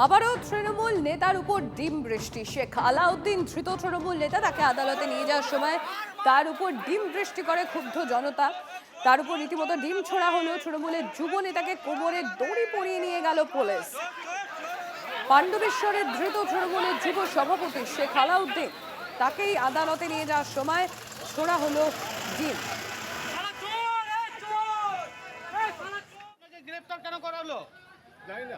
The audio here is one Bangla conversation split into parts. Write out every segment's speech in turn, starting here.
আবারও তৃণমূল নেতার উপর ডিম বৃষ্টি। শেখ আলাউদ্দিন ধৃত তৃণমূল নেতা, তাকে আদালতে নিয়ে যাওয়ার সময় তার উপর ডিম বৃষ্টি করে ক্ষুব্ধ জনতা। তার উপর রীতিমতো ডিম ছোড়া হলো। তৃণমূলের যুব নেতাকে কোমরে দড়ি পরিয়ে নিয়ে গেল পুলিশ। পাণ্ডবেশ্বরের ধৃত তৃণমূলের যুব সভাপতি শেখ আলাউদ্দিন, তাকেই আদালতে নিয়ে যাওয়ার সময় ছোড়া হলো ডিম। গ্রেফতার কেন করা হলো জানি না।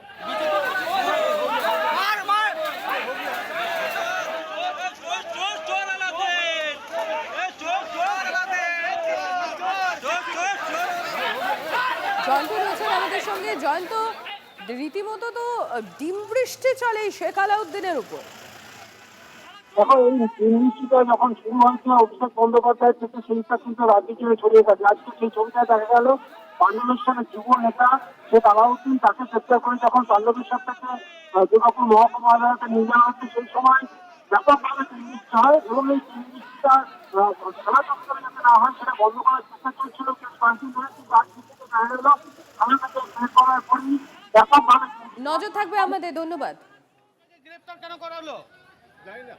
জয়ন্ত রয়েছেন আমাদের সঙ্গে। জয়ন্ত, রীতিমতো তো ডিম বৃষ্টি চলে এই শেখ আলাউদ্দিনের উপর। এখন এই জিনিসটা যখন শুরু হয়েছে অভিষেক বন্দ্যোপাধ্যায় থেকে, সেইটা কিন্তু রাজ্য জুড়ে ছড়িয়ে গেছে। আজকে সেই ছবিটা দেখা গেল পাণ্ডবেশ্বরের যুব নেতা শেখ আলাউদ্দিন, তাকে গ্রেপ্তার করে যখন পাণ্ডবেশ্বর থেকে দুর্গাপুর মহকুমা আদালতে নিয়ে যাওয়া হচ্ছে, সেই সময় ব্যাপকভাবে চিহ্নিত হয় এবং এই চিহ্নিতটা খেলা চক্করে যাতে না হয় সেটা বন্ধ করার চেষ্টা চলছিল বেশ কয়েকদিন ধরে। কিন্তু আজ থেকে দেখা গেল আদালতে বের করার পরই ব্যাপকভাবে নজর থাকবে আমাদের। ধন্যবাদ। গ্রেফতার কেন করা হলো জানি না।